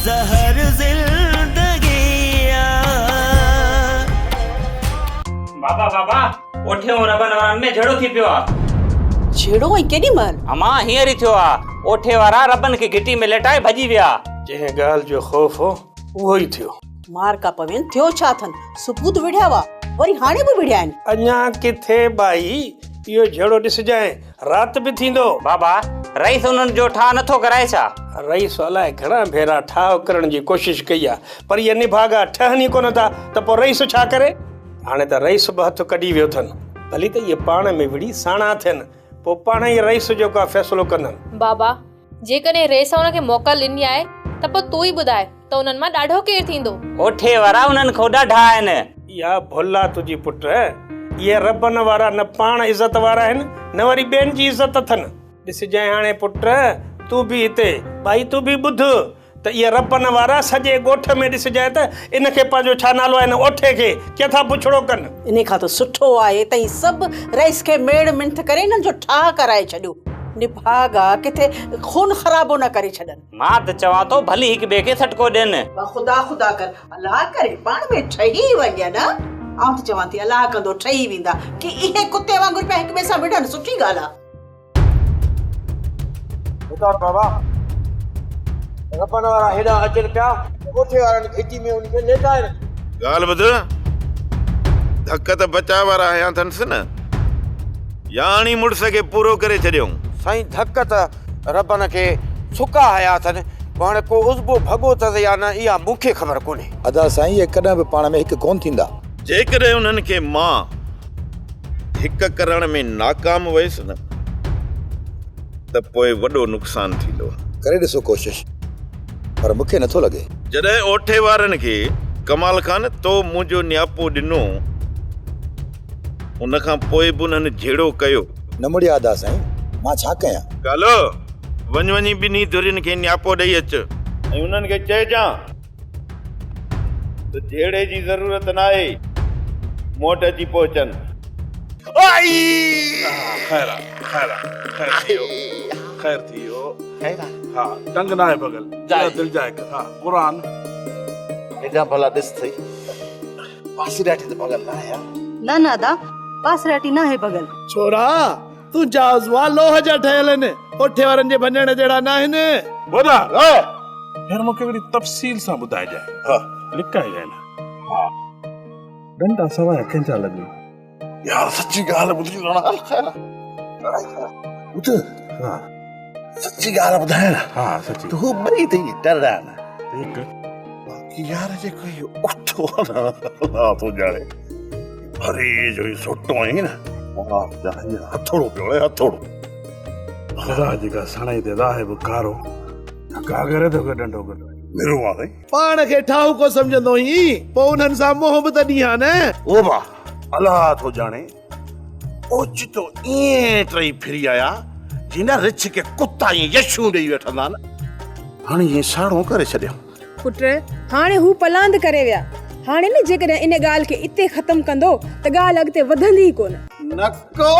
ज़हर ज़िंदगी बाबा बाबा ओठे रबन वारन में झड़ो थी पियो छेड़ो ऐं केॾी महिल अमा हींअर ई थियो आहे ओठे वारा रबन खे घिटी में लटाए भॼी विया जंहिं ॻाल्हि जो ख़ौफ़ हो उहो ई थियो मार का पवेन थियो छा थन सुबुत विढ़िया हुआ वरी हाणे बि विढ़िया आहिनि अञा किथे भाई इहो जहिड़ो ॾिसजांइ राति बि थींदो बाबा रईस उन्हनि जो ठा नथो कराए छा रईस अलाए घणा भेरा ठाह करण जी कोशिश कई आहे पर इहे निभागा ठहनि ई कोन था त पोइ रईस छा करे हाणे त रईस बि हथ कढी वियो अथनि भली त इहे पाण में विड़ी साणा थियनि पोइ पाण ई रईस जो का फ़ैसिलो कंदनि बाबा जेकॾहिं रेस हुनखे मोकल ॾिनी आहे त पोइ तूं ई ॿुधाए त उन्हनि मां ॾाढो केरु थींदो ओठे वारा उन्हनि खो ॾाढा आहिनि इहा भुला तुंहिंजी पुट इहे रबन वारा न पाण इज़त वारा आहिनि न वरी ॿियनि जी इज़त अथनि ॾिसजांइ हाणे पुट तूं बि हिते भाई तूं बि ॿुध त इहे रबन वारा सॼे ॻोठ में ॾिसजांइ त इनखे पंहिंजो छा नालो आहे न ओठे खे कंहिंखां पुछड़ो कनि इन खां त सुठो आहे तई सभु रईस खे मेड़ मिंथ करे इन्हनि जो ठाह कराए छॾियो निभागा किथे खून ख़राबो न करे छॾनि मां त चवां थो भली हिक ॿिए खे सटको ॾियनि ख़ुदा ख़ुदा कर अलाह करे पाण में ठही वञे न आउं त चवां थी अलाह कंदो ठही वेंदा की इहे कुते वांगुरु पिया हिक ॿिए सां विढ़नि सुठी ॻाल्हि आहे बाबा रबन वारा हेॾा अचनि पिया ओठे वारनि खिची में उनखे लेटाए ॻाल्हि ॿुध धक त बचाव वारा हया अथसि न यानी मुड़स खे पूरो करे छॾियऊं साईं धक त रबन खे सुका हया अथनि हाणे को उज़बो भॻो अथसि या न इहा मूंखे ख़बर कोन्हे अदा साईं इहे कॾहिं बि पाण में हिकु कोन थींदा जेकॾहिं उन्हनि खे मां हिक करण में नाकाम वयसि न त पोइ वॾो नुक़सानु थींदो करे ॾिसो कोशिश पर मूंखे नथो लॻे जॾहिं ओठे वारनि खे कमाल खान तो मुंहिंजो न्यापो ॾिनो उन खां पोइ बि उन्हनि जहिड़ो कयो न मुड़िया अदा साईं मां छा कयां कालो वञ वञी ॿिन्ही धुरियुनि खे न्यापो ॾेई अच ऐं उन्हनि खे चइजां त जहिड़े जी ज़रूरत न आहे मोट अची पहुचनि खैर थियो हाँ टंग ना है बगल दिल जाए कर हाँ कुरान एॾा भला ॾिस थई पासीराठी त बगल ना है ना ना दा पासीराठी ना है बगल छोरा तू जाज़वा लोह जा ठहियल आहिनि ओठे वारनि जे भञण जहिड़ा न आहिनि ॿुधा फिर मूंखे वरी तफ़सील सां ॿुधाइजांइ हा लिकाए आहिनि हा डंडा सवाइ कंहिंजा लॻी यार सच्ची ॻाल्हि ॿुधी ॿुध हा सच्ची ॻाल्हि ॿुधाए न हा सच्ची तूं ॿई थी डरदा न हिकु बाक़ी यार जेको इहो उठो न अल्लाह तो ॼाणे भरी जो ई सोटो आहे न वाह जाने हथोड़ो पियो आहे हथोड़ो ख़ुदा जी का सणाई ते राहे बि कारो का करे तो के डंडो कढो मेरो आहे पाण खे ठाहु को सम्झंदो ही पोइ उन्हनि सां मोहबत ॾियां न ओ बा अल्लाह तो ॼाणे ओचितो ईअं टई फिरी आया जिना रिछ के कुत्ता ई यशू ॾेई वेठंदा न हाणे ईअं साड़ो करे छॾियो पुट हाणे हू पलांद करे विया हाणे न जेकॾहिं इन ॻाल्हि खे इते ख़तम कंदो त ॻाल्हि अॻिते वधंदी ई कोन नको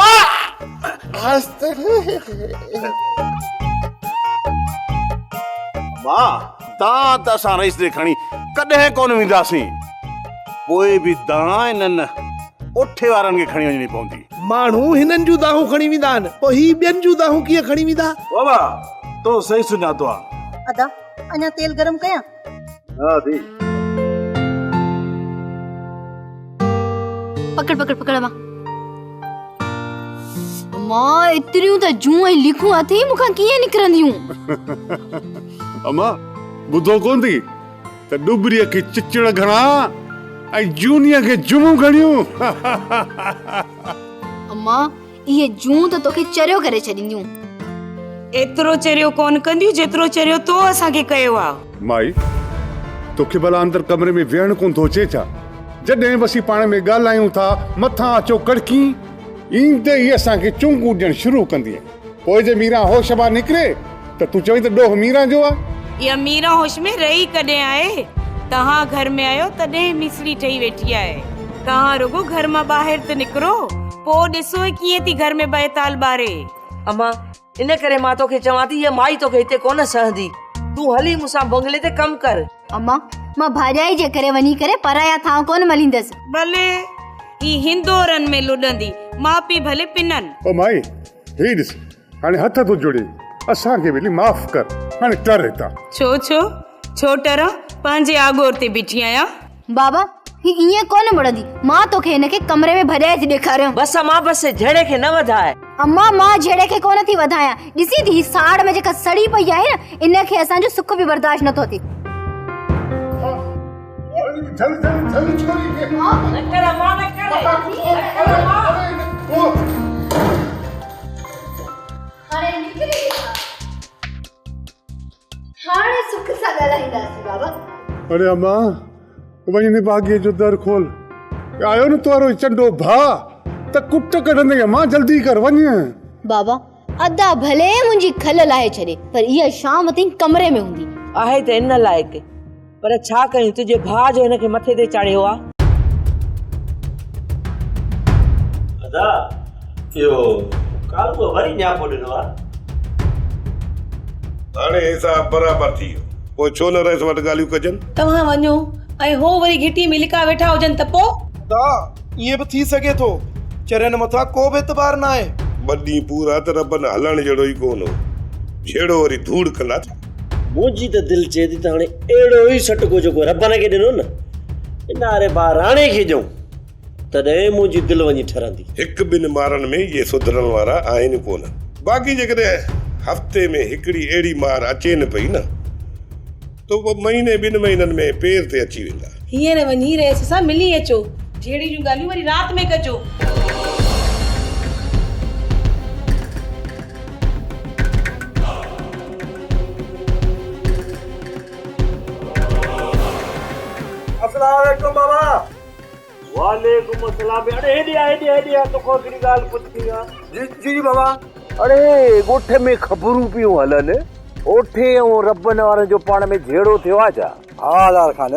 मां तव्हां त असां रईस ते खणी कॾहिं कोन वेंदासीं पोइ बि तव्हां इन्हनि ओठे वारनि खे खणी वञणी पवंदी माण्हू हिननि जूं दाहूं खणी वेंदा आहिनि पोइ ही ॿियनि जूं दाहूं कीअं खणी वेंदा बाबा तो सही सुञातो आहे अदा अञा तेल गरम कयां हा दी पकड़ पकड़ पकड़ मां एतिरियूं त जूं ऐं लिखूं अथई मूंखां कीअं निकिरंदियूं अमा ॿुधो कोन थी त डुबरीअ खे चिचड़ घणा ऐं जूनीअ खे जुमूं घणियूं अम्मा इहे जूं त तोखे चरियो करे छॾींदियूं एतिरो चरियो कोन कंदियूं जेतिरो चरियो तो असांखे कयो आहे माई तोखे भला अंदर कमरे में वेहण कोन थो अचे छा जॾहिं बसी पाण में ॻाल्हायूं था मथां अचो कड़की ईंदे ई असांखे चुंगू ॾियणु शुरू कंदी आहे पोइ जे मीरा होश मां निकिरे त तूं चवई त ॾोह मीरा जो आहे इहा मीरा होश में रही कॾहिं आहे तव्हां घर में आयो तॾहिं मिसरी ठही वेठी आहे तव्हां रुगो घर मां ॿाहिरि त निकिरो पोइ ॾिसो कीअं थी घर में बेताल ॿारे अम्मा इन करे मां तोखे चवां थी इहा माई तोखे हिते कोन सहंदी तूं हली मूंसां बंगले ते कम कर। अम्मा मां भाॼाई जे करे वञी करे पराया थां कोन मलींदसि। भले ही हिंदोरनि में लुॾंदी, माउ पीउ भले पिननि। ओ माई ही ॾिस हाणे हथ तो जोड़े असांखे बिली माफ़ कर हाणे कर हितां। छो टरा पंहिंजे आगोर ते बीठी आहियां। बाबा ही ईअं कोन मुड़ंदी, मां तोखे हिनखे कमरे में भॼाए थी ॾेखारियां। बस मां बस झेड़े खे न वधाए। अम्मा मां झेड़े खे कोन थी वधायां, ॾिसी थी साड़ में जेका सड़ी पई आहे न इनखे असांजो सुख बि बर्दाश्त नथो थिए। हाणे सुख सां ॻाल्हाईंदासीं बाबा। अरे अम्मा वञ ने भाग्य जो दर खोल, आयो न तोरो चंडो भा त कुट कढंदे अम्मा जल्दी कर वञ। बाबा अदा भले मुंहिंजी खल लाहे छॾे पर इहा शाम ताईं कमरे में हूंदी। आहे त इन लाइक़, पर छा कयूं तुंहिंजे भाउ जो हिनखे मथे ते चाढ़ियो आहे। अदा इहो कालू वरी न्यापो ॾिनो आहे। हाणे हिसाब बराबरि थी वियो, पोइ छो न रहिस वटि ॻाल्हियूं कजनि। तव्हां वञो ऐं हो वरी घिटी में लिका वेठा हुजनि त पोइ दा ईअं बि थी सघे थो, चरनि मथां को बि एतबार न आहे। ॿ ॾींहं पूरा त रब न हलण जहिड़ो ई कोन हो, जहिड़ो वरी धूड़ कंदा। मुंहिंजी त दिलि चए थी त हाणे अहिड़ो ई सटको जेको रबन खे ॾिनो न इनारे ॿाराणे खे ॾियूं तॾहिं मुंहिंजी दिलि वञी ठरंदी। हिकु ॿिनि मारनि में इहे सुधरण वारा आहिनि कोन। बाक़ी जेकॾहिं हफ़्ते में हिकिड़ी अहिड़ी मार अचे न पई न त उहो महीने ॿिनि महीननि में पेर ते अची वेंदा। हींअर वञी रहियसि सां मिली अचो, जहिड़ी जूं ॻाल्हियूं वरी राति में कजो। अस्सलाम वालेकुम बाबा। वालेकुम अस्सलाम। अरे हेॾे आ तोखां हिकिड़ी ॻाल्हि पुछणी आहे। जी बाबा। अड़े ॻोठ में ख़बरूं पियूं हलनि, ओठे ऐं रबन वारनि जो पाण में झेड़ो थियो आहे छा? हा लाल खान,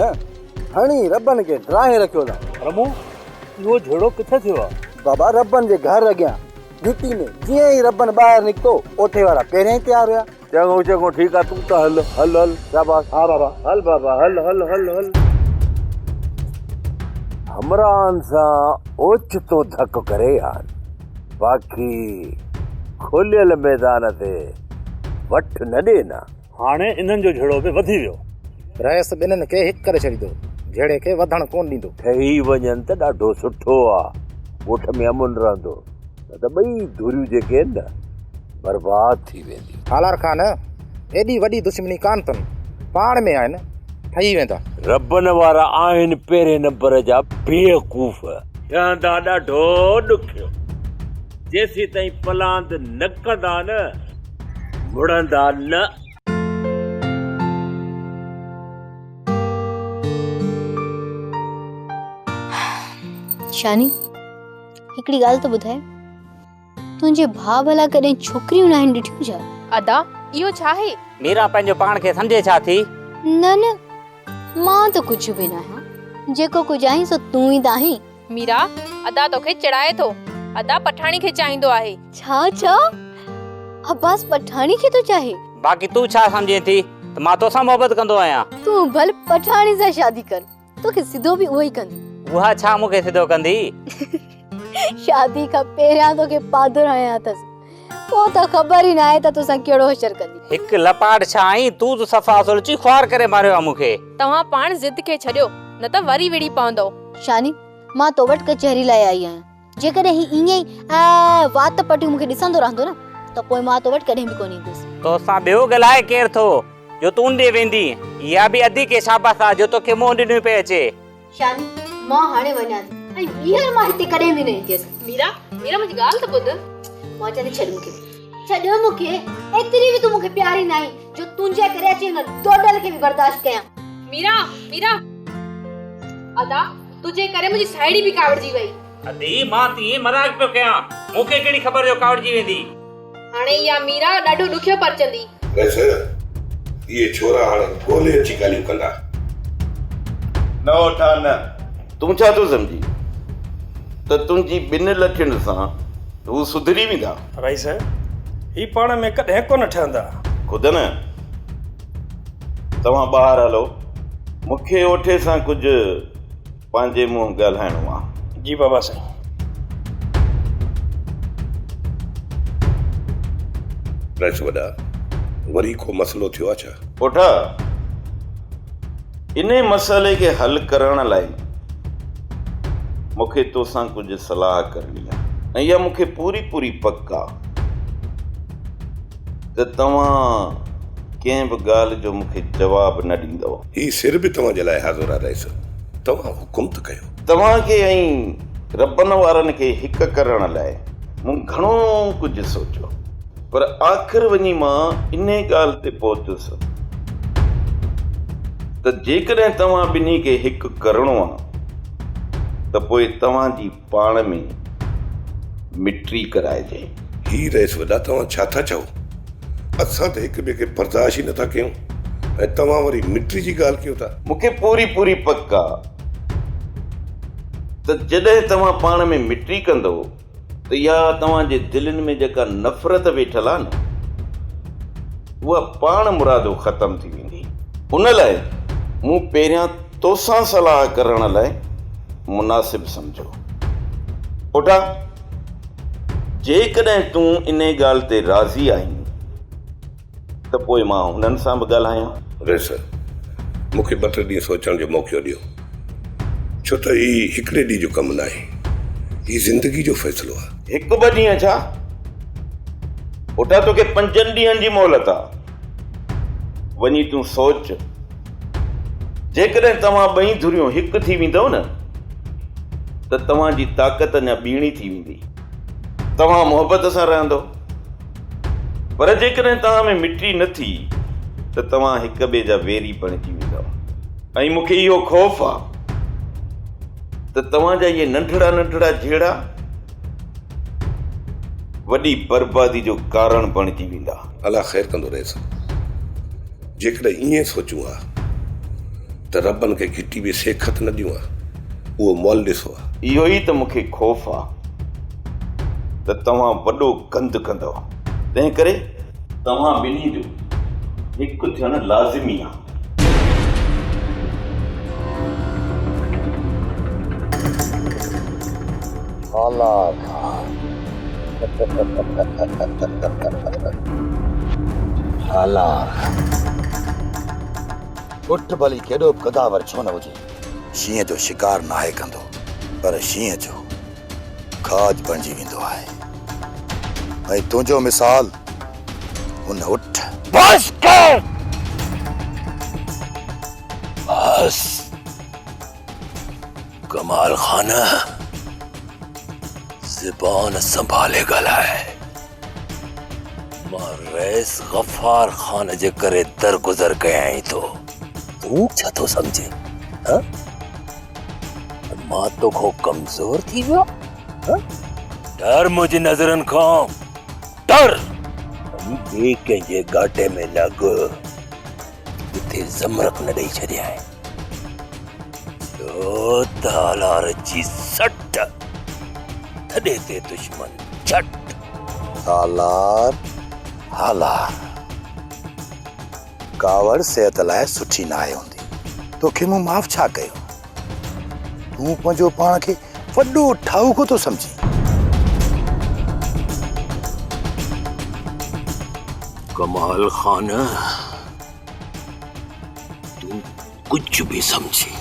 हणी रबन खे ड्राहे रखियो अथऊं। रमू इहो झेड़ो किथे थियो आहे? बाबा रबन जे घर अॻियां घिटी में जीअं ई रबन ॿाहिरि निकितो ओठे वारा पहिरियां ई तयार हुया। चङो ठीकु आहे, तूं त हल हल हल शाबाश। हा बाबा हल बाबा हल हल हल हल। हमरान सां ओचितो धक करे यार, बाक़ी खुलियल मैदान ते वठ न ॾे न। हाणे इन्हनि जो झेड़ो बि वधी वियो। रहिस ॿिन्हिनि खे हिकु करे छॾींदो, झेड़े खे वधण कोन ॾींदो। ठही वञनि त ॾाढो सुठो आहे, ॻोठ में अमुन रहंदो, न त ॿई धुरियूं जेके आहिनि न बर्बाद थी वेंदी। हालार खान एॾी वॾी दुश्मनी कान अथनि, पाण में आहिनि, ठही वेंदा। रबन वारा आहिनि पहिरें नंबर जा बेवकूफ़, रहंदा ॾाढो ॾुखियो। जेसीं ताईं पलांद न कंदा न मुड़ंदा न। शानी हिकिड़ी ॻाल्हि त ॿुधाए, तुंहिंजे भाउ भला कॾहिं छोकिरियूं न आहिनि ॾिठियूं छा? अदा इहो छा आहे? मीरा पंहिंजो पाण खे सम्झे छा थी? न मां त कुझु बि न आहियां, जेको कुझु आहीं सो तूं ई त आहीं। मीरा अदा तोखे चिढ़ाए थो, अदा पठाणी खे चाहींदो आहे। छा अब्बास पठाणी खे तो चाहे? बाक़ी तूं छा सम्झे थी त मां तोसां मोहबत कंदो आहियां? तूं भल पठाणी सां शादी कर, तोखे सिधो बि उहो ई कंदी। उहा छा मूंखे सिधो कंदी? शादी खां पहिरियां तोखे पादर हयां अथसि, पोइ त ख़बर ई न आहे त तोसां कहिड़ो होशियार कंदी। हिकु लपाट छा आई, तूं त सफ़ा सुलची ख्वार करे मारियो आहे मूंखे। तव्हां पाण जिद खे छॾियो, न त वरी विड़ी पवंदो। शानी मां तो वटि कचहरी लाइ आई आहियां, जेकॾहिं ही ईअं ई वात पटियूं मूंखे ॾिसंदो रहंदो न त पोइ मां तो वटि कॾहिं बि कोन ईंदुसि। तोसां ॿियो ॻाल्हाए केरु थो जो तूं ॾे वेंदी? इहा बि अधी के शाबाश आहे जो तोखे मुंहुं ॾिनो पिए अचे। शानी मां हाणे वञां थी ऐं ॿीहर मां हिते कॾहिं बि न ईंदसि। मीरा मुंहिंजी ॻाल्हि त ॿुध। मां चवंदी छॾ मूंखे, एतिरी बि तूं मूंखे प्यारी न आई जो तुंहिंजे करे अची न डोडल खे बि बर्दाश्त कयां। मीरा अदा तुझे करे मुंहिंजी साहेड़ी बि कावड़जी वई। अदी मां ती मजाक पियो कयां, मूंखे कहिड़ी ख़बर जो कावड़जी वेंदी। हाणे इहा मीरा ॾाढो ॾुखियो परचंदी। वैसे ये छोरा हाणे ॻोल्हे अची ॻाल्हियूं कंदा न। ओठा न, तूं छा थो सम्झी त तुंहिंजी ॿिनि लठियुनि सां हू सुधरी वेंदा? रईस ही पाण में कॾहिं कोन ठहंदा। ख़ुदि न तव्हां ॿाहिरि हलो, मूंखे ओठे सां कुझु पंहिंजे मुंहुं ॻाल्हाइणो आहे। जी बाबा साईं। रश वॾा, वरी को मसलो थियो आहे छा? पुठा, इन मसइले खे हल करण लाइ मूंखे तोसां कुझु सलाह करणी आहे, ऐं इहा मूंखे पूरी पूरी पक आहे त तव्हां कंहिं बि ॻाल्हि जो मूंखे जवाबु न ॾींदव। ही सिर बि तव्हां जे लाइ हाज़ुर आहे रईस, तव्हां हुकुम त कयो। तव्हांखे ऐं रॿनि वारनि खे हिकु करण लाइ मूं घणो कुझु सोचियो, पर आख़िर वञी मां इन ॻाल्हि ते पहुतुसि त जेकॾहिं तव्हां ॿिन्ही खे हिकु करिणो आहे त पोइ तव्हांजी पाण में मिट्री कराइजे। ही रईस वॾा, तव्हां छा था चओ? असां त हिक ॿिए खे बर्दाश्त ई नथा कयूं ऐं तव्हां वरी मिट्री जी ॻाल्हि कयो था। मूंखे पूरी पूरी पक आहे त जॾहिं तव्हां पाण में मिट्री कंदो त इहा तव्हांजे दिलनि में जेका नफ़रत वेठल आहे न, उहा पाण मुरादो ख़तम थी वेंदी। उन लाइ मूं पहिरियां तोसां सलाह करण लाइ मुनासिब सम्झो। पुटा, जेकॾहिं तूं इन ॻाल्हि ते राज़ी आहीं त पोइ मां हुननि सां बि ॻाल्हायां। रईस, मूंखे 2-3 ॾींहं सोचण जो मौक़ो ॾियो, छो त ही हिकिड़े ॾींहं जो कमु न आहे, ही ज़िंदगी जो फ़ैसिलो आहे। 1-2 ॾींहं छा पुटा, तोखे 5 ॾींहंनि जी मोहलत आहे। वञी तूं सोच, जेकॾहिं तव्हां ॿई धुरियूं हिकु थी वेंदव न त तव्हांजी ताक़त अञा ॿीणी थी वेंदी, तव्हां मोहबत सां रहंदो। पर जेकॾहिं तव्हां में मिट्री न थी त तव्हां हिक ॿिए जा वेरी बणिजी वेंदव। ऐं मूंखे इहो ख़ौफ़ आहे त तव्हांजा इहे नंढड़ा नंढड़ा झेड़ा वॾी बर्बादी जो कारण बणिजी वेंदा। अलाह ख़ैर कंदो रहीस। जेकॾहिं ईअं सोचूं हा त रॿनि खे घिटी बि सेखत न ॾियूं हा, उहो मोल ॾिसो आहे। इहो ई त मूंखे ख़ौफ़ आहे त तव्हां वॾो गंद कंदव, तंहिं करे तव्हां ॿिन्ही जो हिकु थियणु लाज़िमी आहे। पुट भली केॾो बि गदावर छो न हुजे, शींहं जो शिकार न आहे कंदो, पर शींहं जो खाज बणिजी वेंदो आहे। ऐं तुंहिंजो मिसाल हुन उठ। बस कर, बस कमाल खाना, ज़बान संभाले ॻाल्हाए। मां रईस गफ़ार ख़ान जे करे दरगुज़र कयां थो, तूं छा थो सम्झे? मां तोखो कमज़ोर थी वियो? डर मुंहिंजी नज़रनि खां, डर। ॿिए कंहिंजे घाटे में लॻ, किथे ज़मरक न ॾेई छॾिया आहे, छो त हालार जी सट थॾे ते दुश्मन झट। हालार हालार कावड़ सेहत लाइ सुठी न आहे हूंदी। तोखे मूं माफ़ छा कयो? तूं पंहिंजो पाण खे वॾो ठाहूको थो सम्झी। कमाल खान, तू कुछ भी समझी,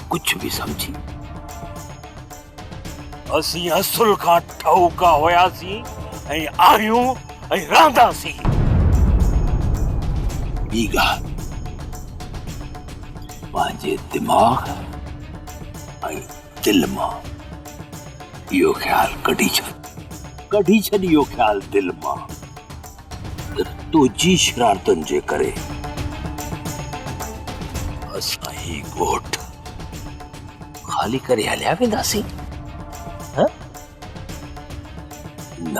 कुछ भी समझी। असीं असुल खां ठाहूका हुयासीं ऐं आहियूं ऐं रहंदासीं। ॿी ॻाल्हि, पंहिंजे दिमाग़ ऐं दिल मां इहो ख़्यालु कढी छॾ इहो ख़्यालु दिल मां त तुंहिंजी शरारतुनि जे करे असां ही ॻोठ खाली करे हलिया वेंदासीं। न,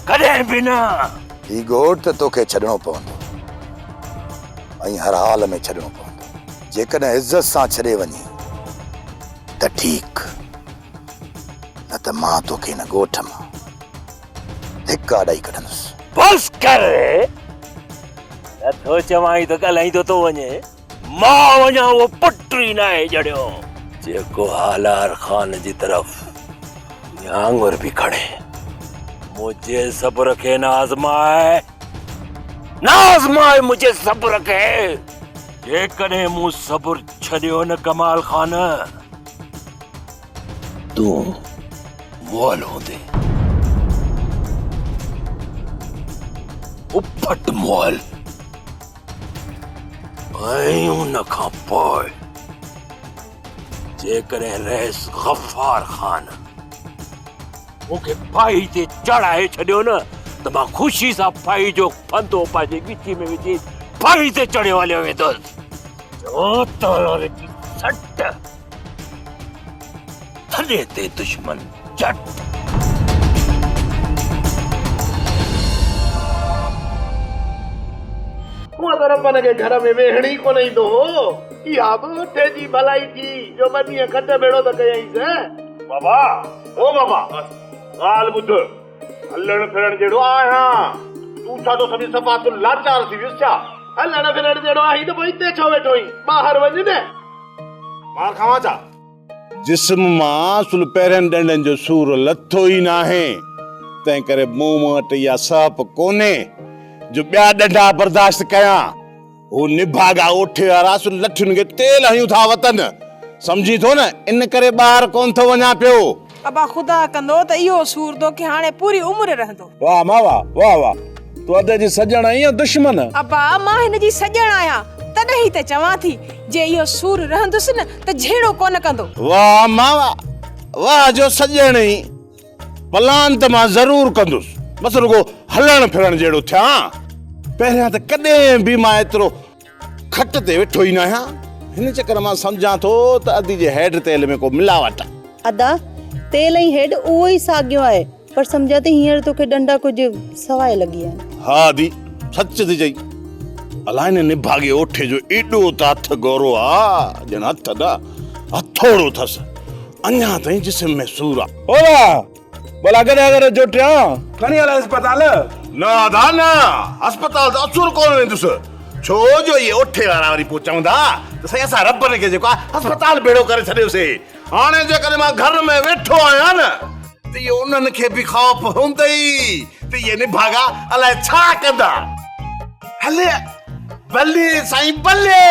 कॾहिं बि न। ही ॻोठ त तोखे छॾिणो पवंदो ऐं हर हाल में छॾिणो पवंदो। जेकॾहिं इज़त सां छॾे वञी त ठीकु, न त मां तोखे हिन ॻोठ मां धिका ॾेई कढंदुसि। बस कर तो चवाई तो ॻाल्हाई तो वञे मां वञा वो पुट्री न आहे जड़ियो जेको हालार खान जी तरफ आंगुर भी खड़े मुझे सब्र के ना आजमाए मुझे सब्र के ये कने मु सब्र छड़ियो न कमाल खान तू मोल होंदे उपट मोल आयूं न खां पोइ जेकॾहिं रहिस गफ़ार खान मूंखे फाई ते चढ़ाए छॾियो न त मां ख़ुशी सां फाई जो फंदो पंहिंजे गिची में विझी फाई ते चढ़ियो हलियो वेंदुसि जो तोरे जी सट थॾे ते दुश्मन जट रब्बन के घर में वेहणी को नहीं दो इहा बि उठे जी भलाई थी जो बनी खट बेड़ो त कयईंसि बाबा ओ बाबा ॻाल्हि ॿुध हलण फिरण जहिड़ो आहियां तूं छा तो सभी सफ़ा तूं लाचार थी वियुसि छा हलण फिरण जहिड़ो आहीं त पोइ हिते छो वेठो आहीं ॿाहिरि वञ न मां खावां छा जिस्म मां सुल पहिरनि ॾंडनि जो सूर लथो ई नाहे तंहिं करे मूं वटि इहा सप कोन्हे जो ॿिया ॾंडा बर्दाश्त कयां हू निभागा ओठे वारा सुल लठियुनि खे तेल हयूं था वतन समझी थो न इन करे ॿाहिरि कोन थो वञा पियो अबा खुदा कंदो त इहो सूर तो के हाणे पूरी उम्र रहंदो वाह मावा वाह वाह तू अदे जी सजण आई दुश्मन अबा मां हिन जी सजण आहियां तॾहिं ही त चवां थी जे इहो सूर रहंदुसि न त झेड़ो कोन कंदो वाह मावा वाह जो सजण ई प्लान त मां ज़रूर कंदुसि बस रुगो हलण फिरण जहिड़ो थिया पहिरियां त कॾहिं बि मां एतिरो खट ते वेठो ई न आहियां हिन चक्कर मां सम्झां थो त अदी जे हेड तेल में को मिलावट अदा तेल ई हेड उहो ई साॻियो आहे पर सम्झा त हींअर तोखे डंडा कुझु सवाइ लॻी आहे हा दी सच थी चई अलाए न निभागे ओठे जो एॾो त हथ गौरो आहे ॼण हथ न हथोड़ो अथसि अञा ताईं जिस्म में सूर आहे ओला बोला करे अगर जोटिया खणी हल अस्पताल न दा न अस्पताल त असुर कोन वेंदुसि छो जो ये ओठे वारा वरी पोइ चवंदा त साईं असां रब खे जेको आहे अस्पताल बेड़ो करे छॾियोसीं हाणे जेकॾहिं मां घर में वेठो आहियां न त इहो उन्हनि खे बि ख़ौफ़ हूंदई त इहे निभागा अलाए छा कंदा हले भले साईं भले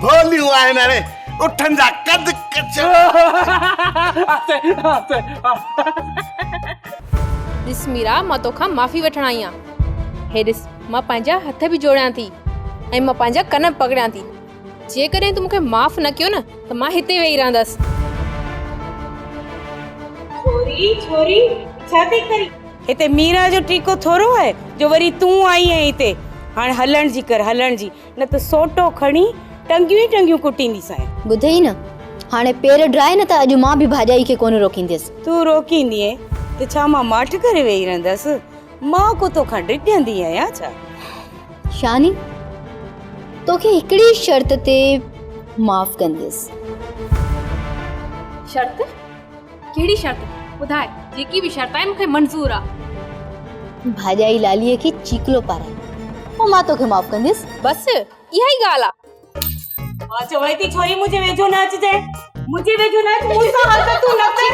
भोलियूं आहिनि हाणे उठनि जा कद कच ॾिस मीरा मां तोखां माफ़ी वठण आई आहियां हे ॾिस मां पंहिंजा हथ बि जोड़ियां थी ऐं मां पंहिंजा कन पकड़ियां थी जेकॾहिं तूं मूंखे माफ़ न कयो न त मां हिते वेही रहंदसि छोरी छोरी छा थी करी हिते मीरा जो टीको थोरो आहे जो वरी तूं आई आहे हिते हाणे हलण जी कर हलण जी न त सोटो खणी टंगियूं कुटींदीसांइ ॿुधई न हाणे पेर ड्राए न त अॼु मां बि भाॼाई खे कोन रोकींदसि तूं रोकींदीअ त छा मां माठ करे वेही रहंदसि मां को तोखां ॾिजंदी आहियां छा शानी तोखे हिकिड़ी शर्त ते माफ़ कंदसि शर्त कहिड़ी शर्त ॿुधाए जेकी बि शर्त आहे मूंखे मंज़ूर आहे भाॼाई लालीअ खे चीकलो पाराए पोइ मां तोखे माफ़ कंदसि बस इहा ई ॻाल्हि आहे मां चवां थी छोरी मुंहिंजे वेझो न अचिजे मुंहिंजे वेझो न अच मूंसां हरकत तूं न कर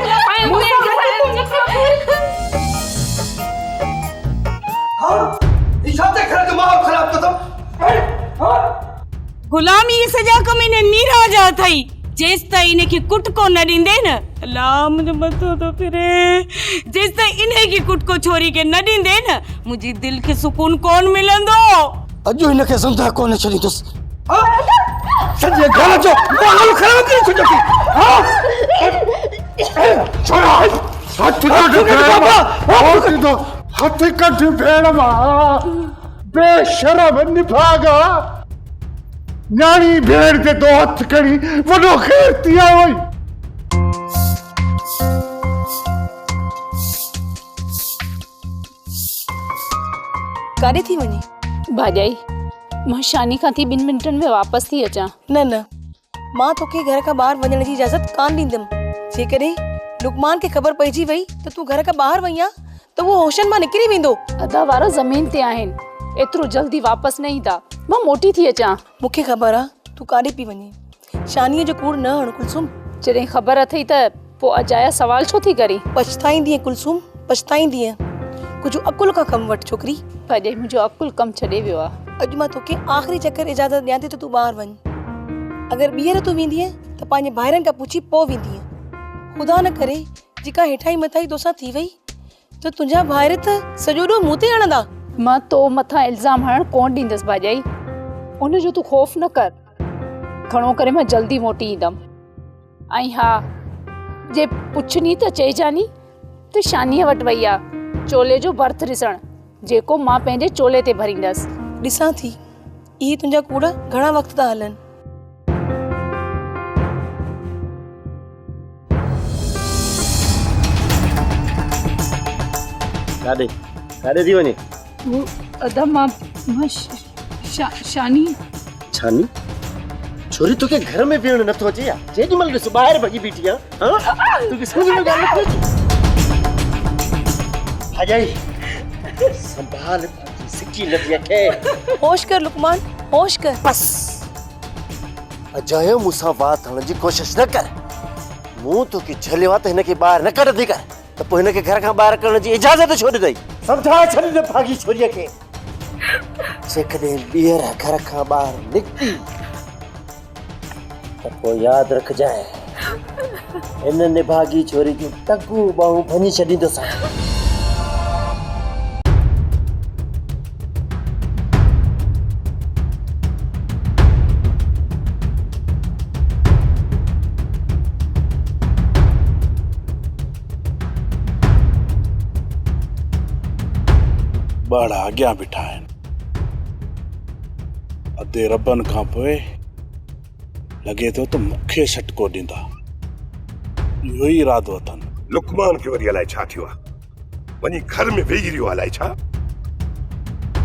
मूंसां हरकत तूं न कर हाँ इशाते घर के माहौल खराब कदम गुलामी ये सजा कम इने मीरा जा थई जेस त इने की कुटको न ॾींदे न अल्लाह मुंहिंजो मथो तो फिरे जेस त इने की कुटको छोरी के न ॾींदे न मुंहिंजी दिल खे सुकून कोन मिलंदो अॼु हिन खे ज़िंदा कोन छॾींदुसि सॼे घर जो माहौल खराब करे छॾियो हां छोरा हथ कढ बाबा हथ कढ भेण मां बेशरम निभागा नानी भेड़ के दो हथ करी वडो खेर तिया होई काॾे थी वञे भाॼाई मां शानी खां थी 2 मिंटनि में वापसि थी अचां न न मां तोखे घर खां ॿाहिरि वञण जी इजाज़त कान ॾींदमि जेकॾहिं लुकमान खे ख़बर पइजी वई त तूं घर खां ॿाहिरि वई आहे त उहो होशन मां निकिरी वेंदो। अदा वारा ज़मीन ते आहिनि, एतिरो जल्दी वापसि न ईंदा। मां मोटी थी अचां। मूंखे ख़बर आहे तूं काॾे पई वञे। शानीअ जो कूड़ न हण कुलसुम। जॾहिं ख़बर अथई त पोइ अजाया सवाल छो थी करी? पछताईंदीअ कुलसुम, पछताईंदीअ। कुझु अकुल खां कमु वठ छोकिरी। अॼु मुंहिंजो अकुल कमु छॾे वियो आहे। अॼु मां तोखे आख़िरी चकर इजाज़त ॾियां थी त तूं ॿाहिरि वञ। अगरि ॿीहर तूं वेंदीअ त पंहिंजे भाइरनि खां पुछी पोइ वेंदीअ। ख़ुदा न करे जेका हेठाई मथाई तोसां थी वई त तुंहिंजा भाइर त सॼो ॾोह मूं ते हणंदा। मां तो मथां इल्ज़ाम हणणु कोन ॾींदसि भाॼाई। उनजो तूं ख़ौफ़ न कर। घणो करे मां जल्दी मोटी ईंदमि। ऐं हा, जे पुछनी त चइजानी त शानीअ वटि वई आहे चोले जो भर्थ ॾिसण, जेको मां पंहिंजे चोले ते भरींदसि। ॾिसां थी इहे तुंहिंजा कूड़ घणा वक़्त था हलनि। काॾे थी वञे? वो अदा मां शानी छानी छोरी तोखे घर में वेहण नथो अचे या जेॾी महिल ॾिस ॿाहिरि भॼी बीठी आहे? हाँ तोखे सम्झ में ॻाल्हि नथी अचे? भाॼाई संभाल सिकी नथी अखे। होश कर लुकमान, होश कर। बस अजायो मूंसां वात हणण जी कोशिश न कर। मूं तोखे झलियो आहे त हिनखे ॿाहिरि न कढंदी कर, त पोइ हिनखे घर खां ॿाहिरि करण जी इजाज़त छो ॾिनई? सम्झाए छॾ हिन भागी छोरीअ खे। जेकॾहिं ॿीहर घर खां ॿाहिरि निकिती त पोइ यादि रखजांइ, हिन निभागी छोरी जूं टकूं ॿाहूं भञी छॾींदुसि। ॿार अॻियां बीठा आहिनि। अधे रबनि खां पोइ लॻे थो त मूंखे छटको ॾींदा। इहो ई इरादो अथनि। लुकमान खे वरी अलाए छा थियो आहे, वञी घर में वेही रहियो अलाए छा।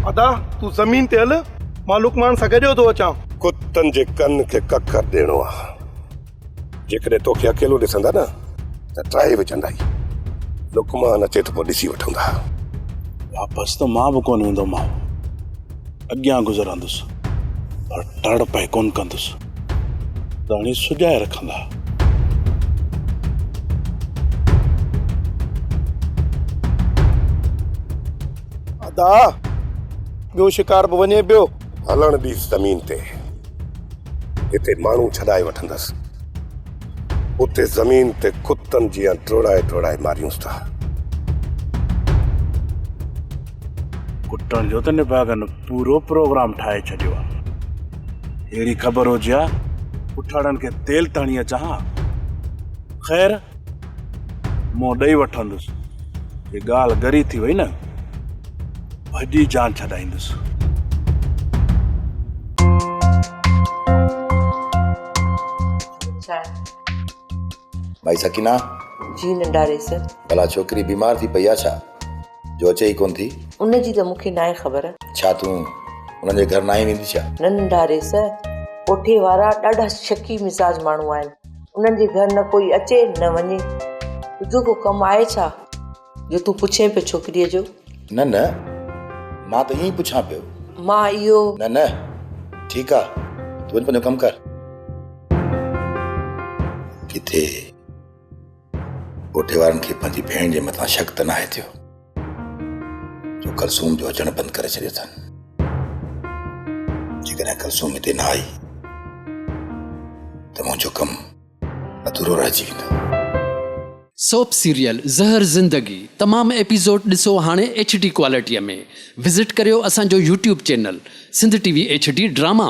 अदा तूं ज़मीन ते हल, मां लुकमान सां गॾियो थो अचां। कुतनि जे कन खे ककर ॾियणो आहे। जेकॾहिं तोखे अकेलो ॾिसंदा न त ट्राए विझंदा ई। लुकमान अचे त पोइ ॾिसी वठंदा। वापसि त मां बि कोन वेंदोमांव, अॻियां गुज़रंदुसि, पर टड़ पए कोन कंदुसि। दाणी सुॼाए रखंदा। अदा ॿियो शिकार बि वञे पियो। हलण ॾी ज़मीन ते, हिते माण्हू छॾाए वठंदसि। उते ज़मीन ते कुतनि जीअं टोड़ाए मारियूंसि था। कुटण जो त निभागन पूरो प्रोग्राम ठाहे छॾियो आहे। अहिड़ी ख़बर हुजे हा उठाड़नि खे तेल ताणी अचां। ख़ैर मूं ॾेई वठंदुसि। जे ॻाल्हि गरी थी वई न, भॼी जान छॾाईंदुसि। भाई सकीना जी नंढारे सर। भला छोकिरी बीमार थी पई आहे छा, जो अचे ई कोन थी? उनजी त मूंखे नाहे ख़बर। छा तूं उन्हनि जे घर न आई वेंदी छा? न नंढारे सर, कोठे वारा ॾाढा शकी मिज़ाज माण्हू आहिनि। उन्हनि जे घर न कोई अचे न वञे। तुंहिंजो को कमु आहे छा जो तूं पुछे पियो छोकिरीअ जो? न न, मां त ईअं ई पुछां पियो। मां इहो न न ठीकु आहे, तूं वञ पंहिंजो कमु कर। किथे कोठे वारनि खे पंहिंजी भेण जे मथां शक त नाहे थियो जो कलसूम जो अचणु बंदि करे छॾियो अथनि। जेकॾहिं कलसूम हिते न आई त मुंहिंजो कमु अधूरो रहिजी वेंदो। सोप सीरियल ज़हर ज़िंदगी तमामु एपिसोड ॾिसो हाणे HD क्वालिटीअ में। विज़िट करियो असांजो YouTube channel Sindh TV HD drama.